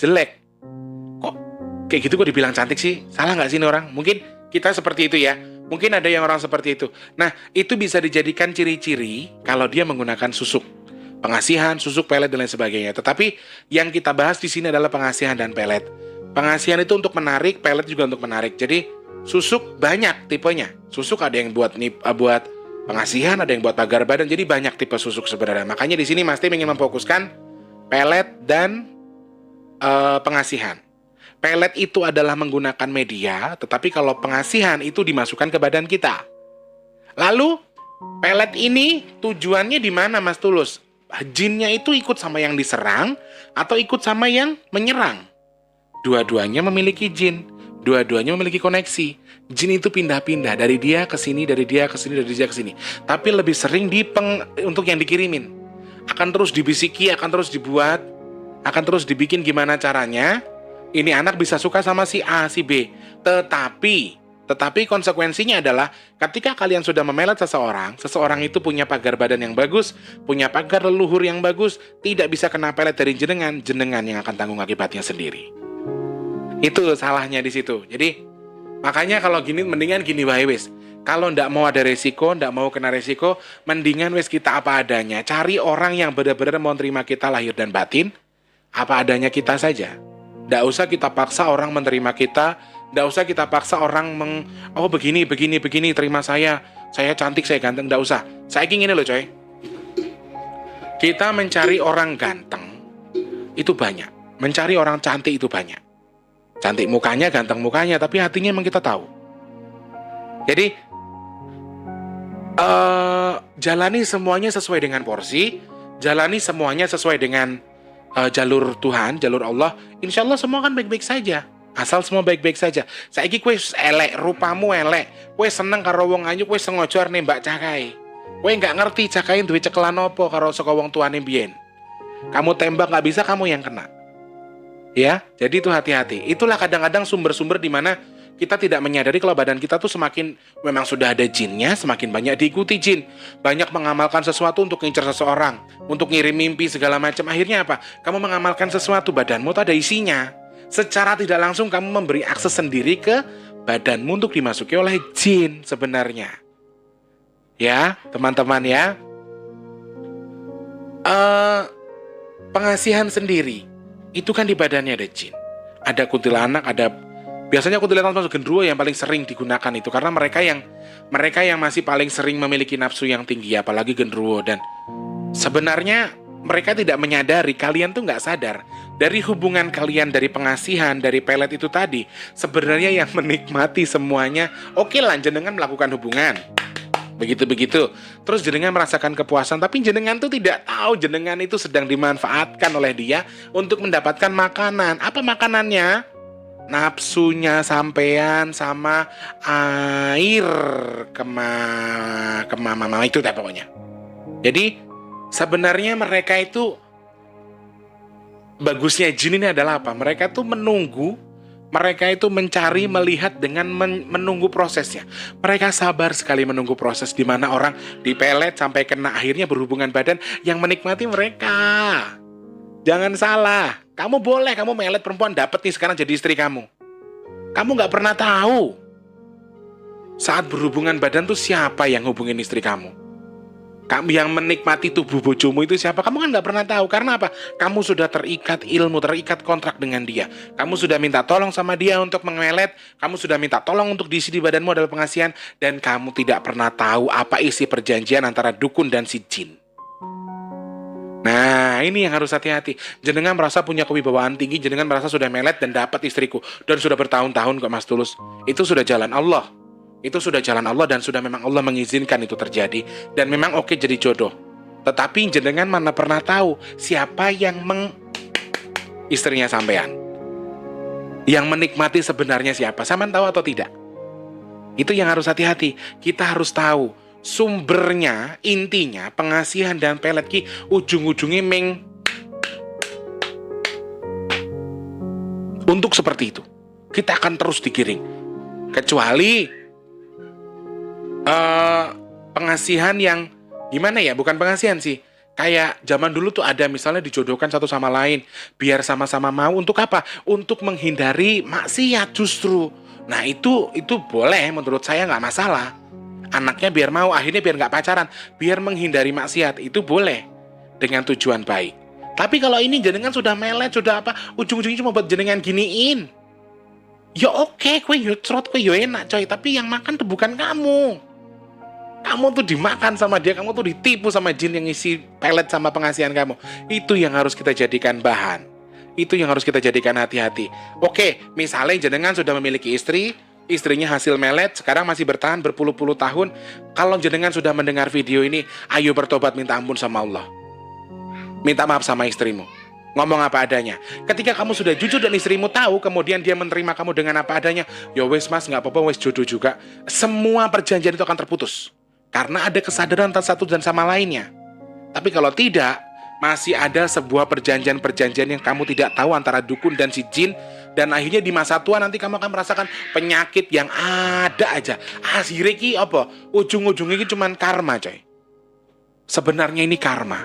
jelek. Kok kayak gitu kok dibilang cantik sih? Salah nggak sih ini orang? Mungkin kita seperti itu ya. Mungkin ada yang orang seperti itu. Nah, itu bisa dijadikan ciri-ciri kalau dia menggunakan susuk pengasihan, susuk, pelet, dan lain sebagainya. Tetapi yang kita bahas di sini adalah pengasihan dan pelet. Pengasihan itu untuk menarik, pelet juga untuk menarik. Jadi susuk banyak tipenya. Susuk ada yang buat pengasihan, ada yang buat pagar badan. Jadi banyak tipe susuk sebenarnya. Makanya di sini Mas Tim ingin memfokuskan pelet dan pengasihan. Pelet itu adalah menggunakan media, tetapi kalau pengasihan itu dimasukkan ke badan kita. Lalu pelet ini tujuannya di mana, Mas Tulus? Jinnya itu ikut sama yang diserang atau ikut sama yang menyerang? Dua-duanya memiliki jin, dua-duanya memiliki koneksi. Jin itu pindah-pindah dari dia ke sini, dari dia ke sini, dari dia ke sini. Tapi lebih sering untuk yang dikirimin. Akan terus dibisiki, akan terus dibuat, akan terus dibikin gimana caranya. Ini anak bisa suka sama si A, si B. Tetapi konsekuensinya adalah ketika kalian sudah memelet seseorang itu punya pagar badan yang bagus, punya pagar leluhur yang bagus, tidak bisa kena pelet dari jenengan yang akan tanggung akibatnya sendiri. Itu salahnya di situ. Jadi makanya kalau gini mendingan gini wae wis. Kalau ndak mau ada resiko, ndak mau kena resiko, mendingan wis kita apa adanya. Cari orang yang benar-benar mau terima kita lahir dan batin, apa adanya kita saja. Nggak usah kita paksa orang menerima kita. Nggak usah kita paksa orang begini, terima saya cantik, saya ganteng. Nggak usah. Saya ingin ini loh coy. Kita mencari orang ganteng itu banyak. Mencari orang cantik itu banyak. Cantik mukanya, ganteng mukanya, tapi hatinya emang kita tahu. Jadi jalani semuanya sesuai dengan porsi. Jalani semuanya sesuai dengan jalur Tuhan, jalur Allah, insya Allah semua kan baik-baik saja. Asal semua baik-baik saja. Saiki kowe elek, rupamu elek, kowe seneng karo wong ayu, kowe sengaja nembak cakai. Kowe nggak ngerti cakai duwe cekelan apa karo saka wong tuane mbiyen. Kamu tembak nggak bisa, kamu yang kena. Ya, jadi itu hati-hati. Itulah kadang-kadang sumber-sumber di mana kita tidak menyadari kalau badan kita tuh semakin memang sudah ada jinnya, semakin banyak diikuti jin. Banyak mengamalkan sesuatu untuk ngincer seseorang, untuk ngirim mimpi segala macam. Akhirnya apa? Kamu mengamalkan sesuatu, badanmu tuh ada isinya. Secara tidak langsung kamu memberi akses sendiri ke badanmu untuk dimasuki oleh jin sebenarnya. Ya, teman-teman ya. Pengasihan sendiri, itu kan di badannya ada jin. Ada kuntilanak, biasanya kuntilanak masuk genderuwo yang paling sering digunakan itu karena mereka yang masih paling sering memiliki nafsu yang tinggi, apalagi genderuwo. Dan sebenarnya mereka tidak menyadari, kalian tuh nggak sadar dari hubungan kalian, dari pengasihan, dari pelet itu tadi, sebenarnya yang menikmati semuanya. Oke lah, jenengan melakukan hubungan begitu-begitu, terus jenengan merasakan kepuasan, tapi jenengan tuh tidak tahu jenengan itu sedang dimanfaatkan oleh dia untuk mendapatkan makanan. Apa makanannya? Nafsunya sampean sama air kemama itu deh pokoknya. Jadi sebenarnya mereka itu, bagusnya jin ini adalah apa? Mereka tuh menunggu, mereka itu mencari, melihat dengan menunggu prosesnya. Mereka sabar sekali menunggu proses di mana orang dipelet sampai kena akhirnya berhubungan badan, yang menikmati mereka. Jangan salah, kamu melet perempuan, dapet nih sekarang jadi istri kamu. Kamu nggak pernah tahu. Saat berhubungan badan tuh siapa yang hubungin istri kamu? Kamu yang menikmati tubuh bojomu itu siapa? Kamu kan nggak pernah tahu. Karena apa? Kamu sudah terikat ilmu, terikat kontrak dengan dia. Kamu sudah minta tolong sama dia untuk mengelet. Kamu sudah minta tolong untuk diisi di badanmu adalah pengasihan. Dan kamu tidak pernah tahu apa isi perjanjian antara dukun dan si jin. Nah, ini yang harus hati-hati. Jenengan merasa punya kewibawaan tinggi, jenengan merasa sudah melet dan dapat istriku. Dan sudah bertahun-tahun kok Mas Tulus. Itu sudah jalan Allah. Itu sudah jalan Allah dan sudah memang Allah mengizinkan itu terjadi. Dan memang oke jadi jodoh. Tetapi jenengan mana pernah tahu siapa yang istrinya sampean. Yang menikmati sebenarnya siapa. Sampean tahu atau tidak? Itu yang harus hati-hati. Kita harus tahu sumbernya, intinya, pengasihan dan pelet ki ujung-ujungnya untuk seperti itu. Kita akan terus digiring. Kecuali pengasihan yang gimana ya, bukan pengasihan sih, kayak zaman dulu tuh ada misalnya dijodohkan satu sama lain biar sama-sama mau. Untuk apa? Untuk menghindari maksiat justru. Nah itu boleh, menurut saya nggak masalah. Anaknya biar mau, akhirnya biar nggak pacaran, biar menghindari maksiat, itu boleh dengan tujuan baik. Tapi kalau ini jenengan sudah melet, sudah apa, ujung-ujungnya cuma buat jenengan giniin, ya oke, kue yo cerot, kue yo enak coy, tapi yang makan tuh bukan kamu. Kamu tuh dimakan sama dia, kamu tuh ditipu sama jin yang isi pelet sama pengasihan kamu. Itu yang harus kita jadikan bahan. Itu yang harus kita jadikan hati-hati. Oke, misalnya jenengan sudah memiliki istri, istrinya hasil melet, sekarang masih bertahan berpuluh-puluh tahun. Kalau jenengan sudah mendengar video ini, ayo bertobat minta ampun sama Allah. Minta maaf sama istrimu. Ngomong apa adanya. Ketika kamu sudah jujur dan istrimu tahu, kemudian dia menerima kamu dengan apa adanya, ya wes mas, nggak apa-apa, wes jodoh juga. Semua perjanjian itu akan terputus. Karena ada kesadaran antara satu dan sama lainnya. Tapi kalau tidak, masih ada sebuah perjanjian-perjanjian yang kamu tidak tahu antara dukun dan si jin. Dan akhirnya di masa tua nanti kamu akan merasakan penyakit yang ada aja. Akhirnya ki apa? Ujung-ujungnya ki cuman karma coy. Sebenarnya ini karma.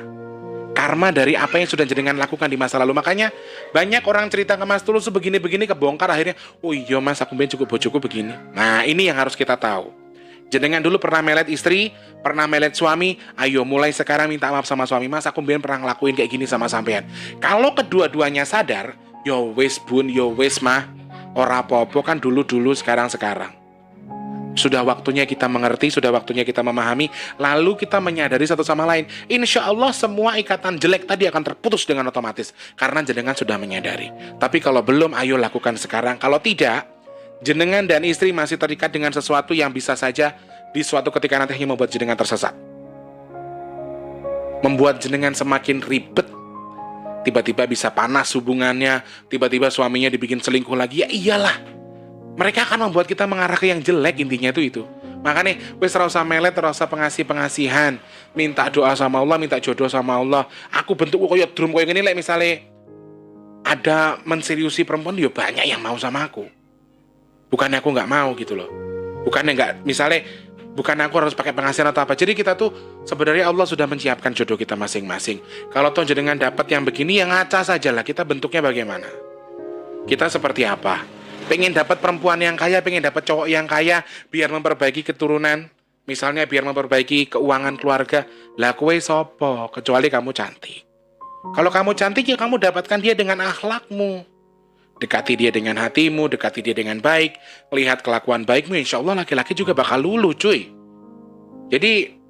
Karma dari apa yang sudah jenengan lakukan di masa lalu. Makanya banyak orang cerita ke Mas Tulus begini-begini kebongkar akhirnya. Oh iya mas, aku cukup bojoku begini. Nah ini yang harus kita tahu. Jenengan dulu pernah melet istri, pernah melet suami, ayo mulai sekarang minta maaf sama suami. Mas, aku pernah ngelakuin kayak gini sama sampean. Kalau kedua-duanya sadar, yo wes bun, yo wes mah, ora apa-apa kan dulu-dulu, sekarang-sekarang. Sudah waktunya kita mengerti, sudah waktunya kita memahami, lalu kita menyadari satu sama lain. Insya Allah semua ikatan jelek tadi akan terputus dengan otomatis, karena jenengan sudah menyadari. Tapi kalau belum, ayo lakukan sekarang. Kalau tidak, jenengan dan istri masih terikat dengan sesuatu yang bisa saja di suatu ketika nanti hanya membuat jenengan tersesat. Membuat jenengan semakin ribet. Tiba-tiba bisa panas hubungannya, tiba-tiba suaminya dibikin selingkuh lagi. Ya iyalah. Mereka akan membuat kita mengarah ke yang jelek, intinya itu. Makanya, wes rasa melet, rasa pengasihan. Minta doa sama Allah, minta jodoh sama Allah. Aku bentuk koyo drum koyo gini, misalnya ada menseriusi perempuan, ya banyak yang mau sama aku. Bukannya aku nggak mau gitu loh. Bukannya nggak, misalnya bukan aku harus pakai pengasihan atau apa. Jadi kita tuh sebenarnya Allah sudah menyiapkan jodoh kita masing-masing. Kalau toh jenengan dapat yang begini, yang ngaca saja lah. Kita bentuknya bagaimana? Kita seperti apa? Pengen dapat perempuan yang kaya, pengen dapat cowok yang kaya, biar memperbaiki keturunan. Misalnya biar memperbaiki keuangan keluarga. Lah kowe sopo? Kecuali kamu cantik. Kalau kamu cantik ya kamu dapatkan dia dengan akhlakmu. Dekati dia dengan hatimu, dekati dia dengan baik, lihat kelakuan baikmu, insya Allah laki-laki juga bakal luluh cuy. Jadi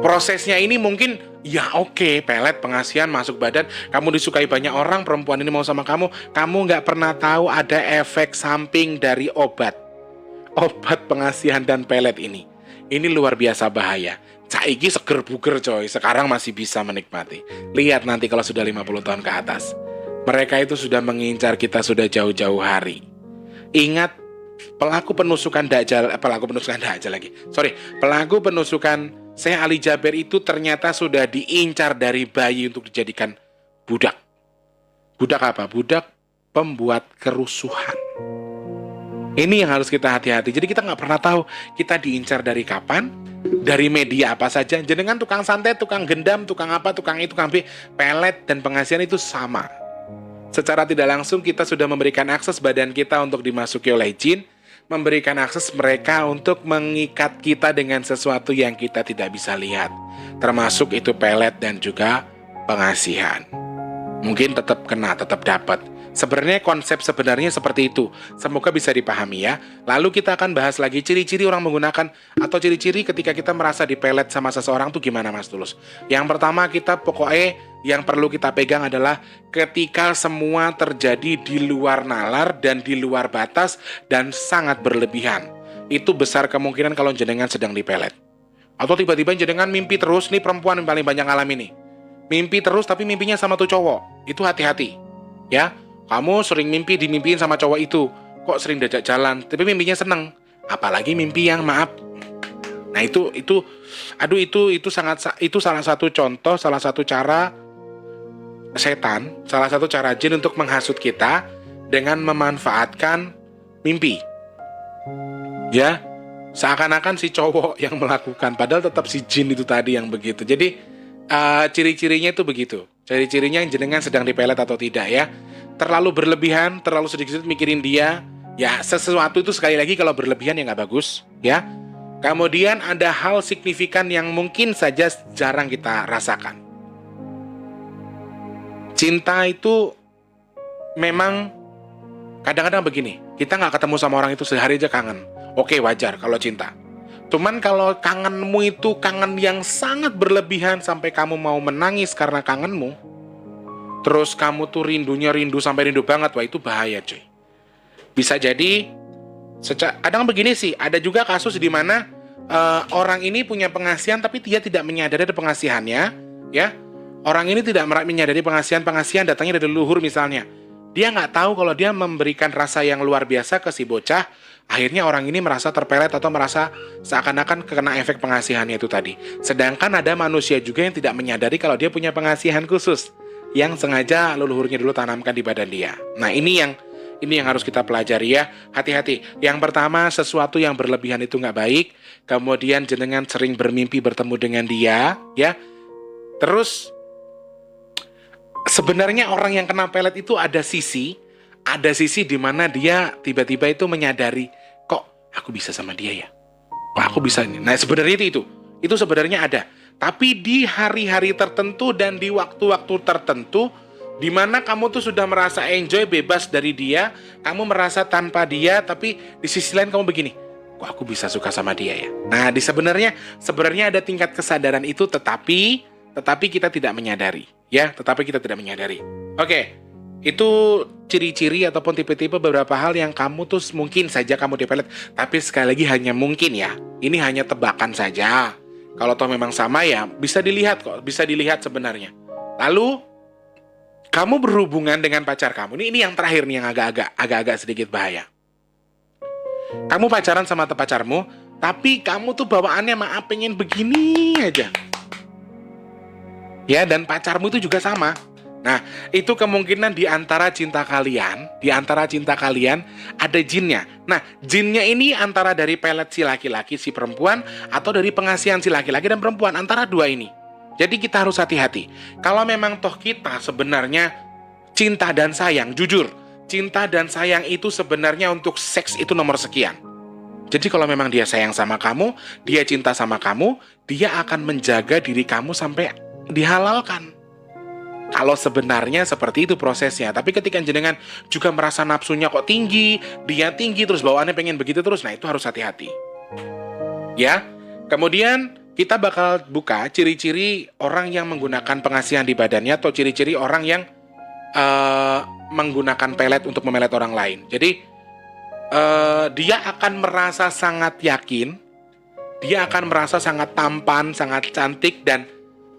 prosesnya ini mungkin ya oke, pelet, pengasihan, masuk badan, kamu disukai banyak orang, perempuan ini mau sama kamu nggak pernah tahu ada efek samping dari obat pengasihan dan pelet ini. Ini luar biasa bahaya. Saiki seger buger coy, sekarang masih bisa menikmati. Lihat nanti kalau sudah 50 tahun ke atas. Mereka itu sudah mengincar kita sudah jauh-jauh hari. Ingat, pelaku penusukan Syekh Ali Jaber itu ternyata sudah diincar dari bayi untuk dijadikan budak. Budak apa? Budak pembuat kerusuhan. Ini yang harus kita hati-hati. Jadi kita nggak pernah tahu kita diincar dari kapan, dari media apa saja. Jenengan tukang santet, tukang gendam, tukang apa, tukang itu, tukang B, pelet dan pengasihan itu sama. Secara tidak langsung kita sudah memberikan akses badan kita untuk dimasuki oleh jin. memberikan akses mereka untuk mengikat kita dengan sesuatu yang kita tidak bisa lihat. Termasuk itu pelet dan juga pengasihan. Mungkin tetap kena, tetap dapat. Sebenarnya konsep sebenarnya seperti itu. Semoga bisa dipahami ya. Lalu kita akan bahas lagi ciri-ciri orang menggunakan atau ciri-ciri ketika kita merasa dipelet sama seseorang tuh gimana Mas Tulus. Yang pertama kita pokoknya yang perlu kita pegang adalah ketika semua terjadi di luar nalar dan di luar batas dan sangat berlebihan. Itu besar kemungkinan kalau jenengan sedang dipelet. Atau tiba-tiba jenengan mimpi terus, nih perempuan yang paling banyak ngalamin nih. Mimpi terus tapi mimpinya sama tuh cowok. Itu hati-hati. Ya. Kamu sering mimpi dimimpiin sama cowok itu. Kok sering diajak jalan, tapi mimpinya seneng. Apalagi mimpi yang maaf. Nah itu salah satu contoh, salah satu cara setan, salah satu cara jin untuk menghasut kita dengan memanfaatkan mimpi. Ya, seakan-akan si cowok yang melakukan, padahal tetap si jin itu tadi yang begitu. Jadi ciri-cirinya itu begitu. Ciri-cirinya yang jenengan sedang dipelet atau tidak ya. Terlalu berlebihan, terlalu sedikit mikirin dia. Ya, sesuatu itu sekali lagi kalau berlebihan ya nggak bagus, ya. Kemudian ada hal signifikan yang mungkin saja jarang kita rasakan. Cinta itu memang kadang-kadang begini, kita nggak ketemu sama orang itu sehari aja kangen. Oke, wajar kalau cinta. Cuman kalau kangenmu itu kangen yang sangat berlebihan sampai kamu mau menangis karena kangenmu, terus kamu tuh rindu sampai rindu banget, wah itu bahaya cuy. Bisa jadi, kadang begini sih, ada juga kasus di mana orang ini punya pengasihan tapi dia tidak menyadari pengasihannya, ya. Orang ini tidak menyadari pengasihan datangnya dari leluhur misalnya. Dia nggak tahu kalau dia memberikan rasa yang luar biasa ke si bocah, akhirnya orang ini merasa terpelet atau merasa seakan-akan kena efek pengasihannya itu tadi. Sedangkan ada manusia juga yang tidak menyadari kalau dia punya pengasihan khusus yang sengaja leluhurnya dulu tanamkan di badan dia. Nah ini yang harus kita pelajari ya. Hati-hati. Yang pertama, sesuatu yang berlebihan itu nggak baik. Kemudian jenengan sering bermimpi bertemu dengan dia, ya. Terus sebenarnya orang yang kena pelet itu ada sisi di mana dia tiba-tiba itu menyadari, kok aku bisa sama dia ya? Kok aku bisa ini? Nah sebenarnya itu sebenarnya ada. Tapi di hari-hari tertentu dan di waktu-waktu tertentu, di mana kamu tuh sudah merasa enjoy, bebas dari dia, kamu merasa tanpa dia, tapi di sisi lain kamu begini, kok aku bisa suka sama dia ya? Nah, sebenarnya ada tingkat kesadaran itu, tetapi kita tidak menyadari, ya, Oke, itu ciri-ciri ataupun tipe-tipe beberapa hal yang kamu tuh mungkin saja kamu dipelet, tapi sekali lagi hanya mungkin ya, ini hanya tebakan saja. Kalau toh memang sama ya, bisa dilihat sebenarnya. Lalu, kamu berhubungan dengan pacar kamu. Ini yang terakhir nih yang agak-agak sedikit bahaya. Kamu pacaran sama pacarmu, tapi kamu tuh bawaannya maaf pengen begini aja. Ya, dan pacarmu itu juga sama. Nah, itu kemungkinan di antara cinta kalian ada jinnya. Nah, jinnya ini antara dari pelet si laki-laki, si perempuan, atau dari pengasihan si laki-laki dan perempuan, antara dua ini. Jadi kita harus hati-hati. Kalau memang toh kita sebenarnya cinta dan sayang, jujur, cinta dan sayang itu sebenarnya untuk seks itu nomor sekian. Jadi kalau memang dia sayang sama kamu, dia cinta sama kamu, dia akan menjaga diri kamu sampai dihalalkan. Kalau sebenarnya seperti itu prosesnya. Tapi ketika jenengan juga merasa nafsunya kok tinggi, dia tinggi, terus bawaannya pengen begitu terus, nah itu harus hati-hati. Ya, kemudian kita bakal buka ciri-ciri orang yang menggunakan pengasihan di badannya, atau ciri-ciri orang yang menggunakan pelet untuk memelet orang lain. Jadi, dia akan merasa sangat yakin, dia akan merasa sangat tampan, sangat cantik, dan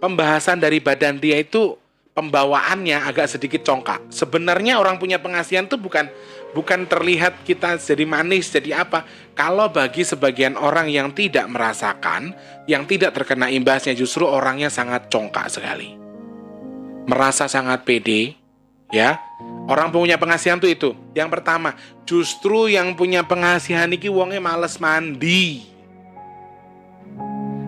pembahasan dari badan dia itu pembawaannya agak sedikit congkak. Sebenarnya orang punya pengasihan tuh bukan terlihat kita jadi manis, jadi apa. Kalau bagi sebagian orang yang tidak merasakan, yang tidak terkena imbasnya, justru orangnya sangat congkak sekali. Merasa sangat pede, ya. Orang punya pengasihan tuh itu. Yang pertama, justru yang punya pengasihan iki wonge males mandi.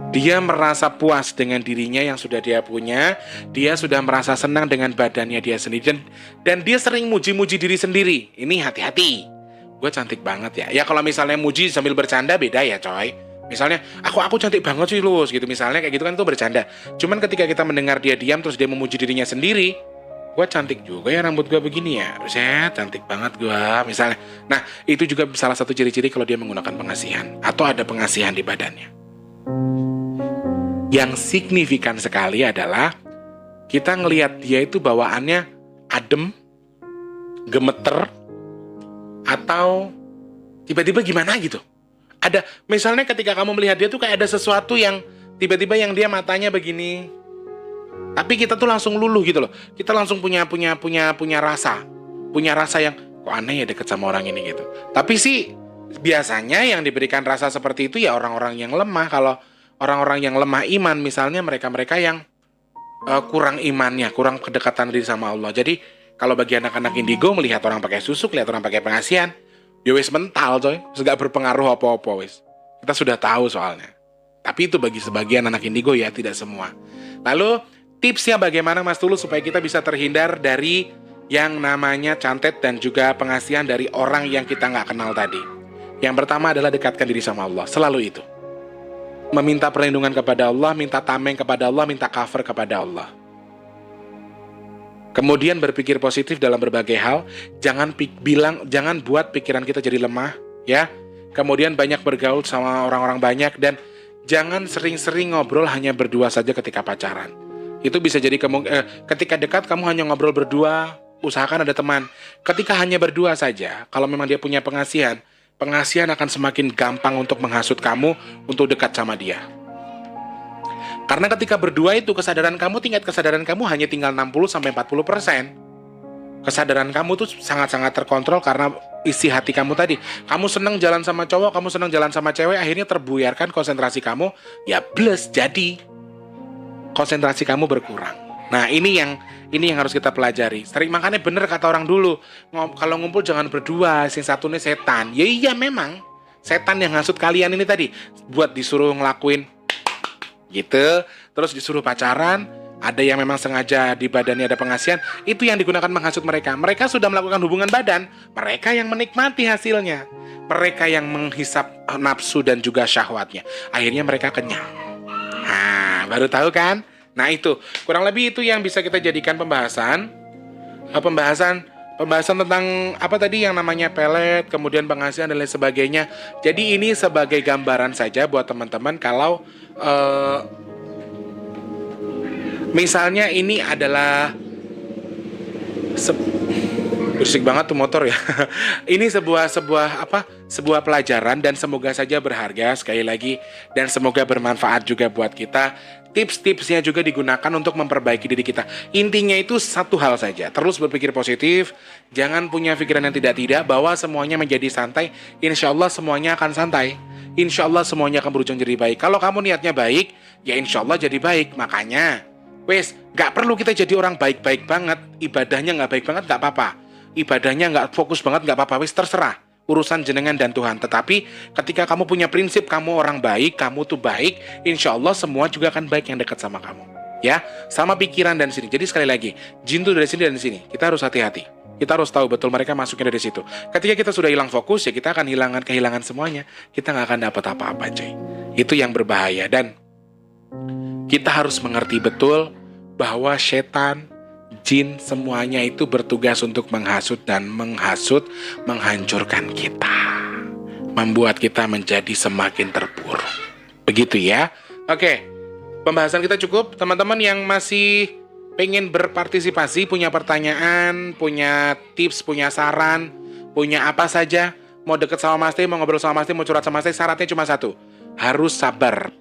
Dia merasa puas dengan dirinya yang sudah dia punya. Dia sudah merasa senang dengan badannya dia sendiri. Dan dia sering muji-muji diri sendiri. Ini hati-hati. gue cantik banget ya. Ya kalau misalnya muji sambil bercanda beda ya coy. Misalnya, aku cantik banget sih Lus gitu. Misalnya kayak gitu kan itu bercanda. Cuman ketika kita mendengar dia diam terus dia memuji dirinya sendiri, gue cantik juga ya rambut gue begini ya. Buset, cantik banget gue misalnya. Nah, itu juga salah satu ciri-ciri kalau dia menggunakan pengasihan atau ada pengasihan di badannya. Yang signifikan sekali adalah kita ngelihat dia itu bawaannya adem, gemeter, atau tiba-tiba gimana gitu. Ada, misalnya ketika kamu melihat dia tuh kayak ada sesuatu yang tiba-tiba yang dia matanya begini. Tapi kita tuh langsung luluh gitu loh. Kita langsung punya rasa. Punya rasa yang kok aneh ya deket sama orang ini gitu. Tapi sih biasanya yang diberikan rasa seperti itu ya orang-orang yang lemah. Kalau orang-orang yang lemah iman misalnya mereka-mereka yang kurang imannya, kurang kedekatan diri sama Allah. Jadi kalau bagi anak-anak indigo melihat orang pakai susuk, lihat orang pakai pengasihan, ya wis mental coy, gak berpengaruh apa-apa wis. Kita sudah tahu soalnya. Tapi itu bagi sebagian anak indigo ya, tidak semua. Lalu tipsnya bagaimana Mas Tulus supaya kita bisa terhindar dari yang namanya cantet dan juga pengasihan dari orang yang kita nggak kenal tadi. Yang pertama adalah dekatkan diri sama Allah, selalu itu. Meminta perlindungan kepada Allah, minta tameng kepada Allah, minta cover kepada Allah. Kemudian berpikir positif dalam berbagai hal, jangan buat pikiran kita jadi lemah, ya. Kemudian banyak bergaul sama orang-orang banyak dan jangan sering-sering ngobrol hanya berdua saja ketika pacaran. Itu bisa jadi ketika dekat kamu hanya ngobrol berdua, usahakan ada teman. Ketika hanya berdua saja, kalau memang dia punya pengasihan akan semakin gampang untuk menghasut kamu untuk dekat sama dia. Karena ketika berdua itu tingkat kesadaran kamu hanya tinggal 60-40%. Kesadaran kamu tuh sangat-sangat terkontrol karena isi hati kamu tadi. Kamu seneng jalan sama cowok, kamu seneng jalan sama cewek, akhirnya terbuyarkan konsentrasi kamu, ya plus jadi konsentrasi kamu berkurang. Nah, ini yang harus kita pelajari. Makanya bener kata orang dulu, kalau ngumpul jangan berdua, sing satunya setan. Ya iya memang, setan yang hasut kalian ini tadi buat disuruh ngelakuin gitu, terus disuruh pacaran, ada yang memang sengaja di badannya ada pengasihan, itu yang digunakan menghasut mereka. Mereka sudah melakukan hubungan badan, mereka yang menikmati hasilnya, mereka yang menghisap nafsu dan juga syahwatnya, akhirnya mereka kenyang. Nah, baru tahu kan? Nah itu, kurang lebih itu yang bisa kita jadikan pembahasan tentang apa tadi yang namanya pelet, kemudian pengasihan dan lain sebagainya. Jadi ini sebagai gambaran saja buat teman-teman kalau misalnya ini adalah berisik banget tuh motor ya. Ini sebuah pelajaran dan semoga saja berharga sekali lagi dan semoga bermanfaat juga buat kita. Tips-tipsnya juga digunakan untuk memperbaiki diri kita. Intinya itu satu hal saja, terus berpikir positif, jangan punya pikiran yang tidak-tidak, bahwa semuanya menjadi santai. Insya Allah semuanya akan santai. Insya Allah semuanya akan berujung jadi baik. Kalau kamu niatnya baik, ya insya Allah jadi baik. Makanya, gak perlu kita jadi orang baik-baik banget. Ibadahnya gak baik banget, gak apa-apa. Ibadahnya gak fokus banget, gak apa-apa. Terserah. Urusan jenengan dan Tuhan. Tetapi ketika kamu punya prinsip kamu orang baik, kamu tuh baik, insya Allah semua juga akan baik yang dekat sama kamu. Ya, sama pikiran dan sini. Jadi sekali lagi, jin tuh dari sini dan sini. Kita harus hati-hati. Kita harus tahu betul mereka masuknya dari situ. Ketika kita sudah hilang fokus, ya kita akan kehilangan semuanya. Kita nggak akan dapat apa-apa, cuy. Itu yang berbahaya. Dan kita harus mengerti betul bahwa setan, jin, semuanya itu bertugas untuk menghasut dan menghancurkan kita. Membuat kita menjadi semakin terpuruk. Begitu ya. Oke, pembahasan kita cukup. Teman-teman yang masih pengen berpartisipasi, punya pertanyaan, punya tips, punya saran, punya apa saja, mau deket sama Mas Teh, mau ngobrol sama Mas Teh, mau curhat sama Mas Teh, syaratnya cuma satu. Harus sabar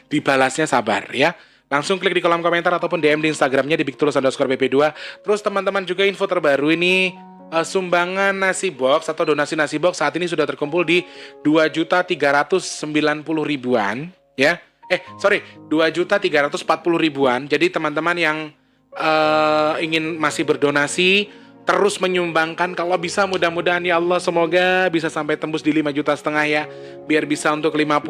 dibalasnya sabar ya. Langsung klik di kolom komentar ataupun DM di Instagramnya di bigtulus_pp2. Terus teman-teman juga info terbaru ini, sumbangan nasi box atau donasi nasi box saat ini sudah terkumpul di 2.390.000-an ya. 2.340.000-an. Jadi teman-teman yang ingin masih berdonasi terus menyumbangkan. Kalau bisa mudah-mudahan ya Allah, semoga bisa sampai tembus di 5,5 juta ya, biar bisa untuk 500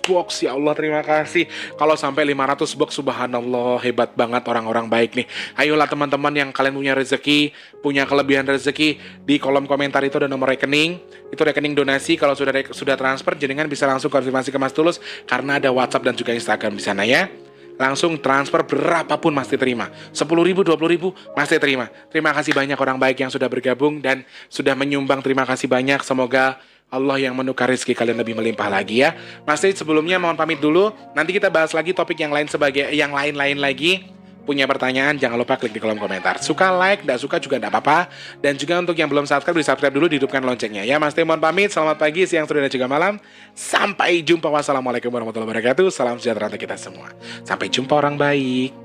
box ya Allah. Terima kasih. Kalau sampai 500 box, subhanallah, hebat banget orang-orang baik nih. Ayolah teman-teman yang kalian punya rezeki, punya kelebihan rezeki, di kolom komentar itu ada nomor rekening, itu rekening donasi. Kalau sudah transfer, jenengan bisa langsung konfirmasi ke Mas Tulus, karena ada WhatsApp dan juga Instagram di sana ya. Langsung transfer berapapun Mas terima, 10.000, 20.000 Mas terima. Terima kasih banyak orang baik yang sudah bergabung dan sudah menyumbang. Terima kasih banyak. Semoga Allah yang menukar rezeki kalian lebih melimpah lagi ya. Mas sebelumnya mohon pamit dulu. Nanti kita bahas lagi topik yang lain lain lagi. Punya pertanyaan jangan lupa klik di kolom komentar. Suka like, tidak suka juga tidak apa-apa. Dan juga untuk yang belum subscribe, di subscribe dulu, dihidupkan loncengnya ya. Mas mohon pamit. Selamat pagi, siang, sore, dan juga malam. Sampai jumpa. Wassalamualaikum warahmatullahi wabarakatuh. Salam sejahtera untuk kita semua. Sampai jumpa orang baik.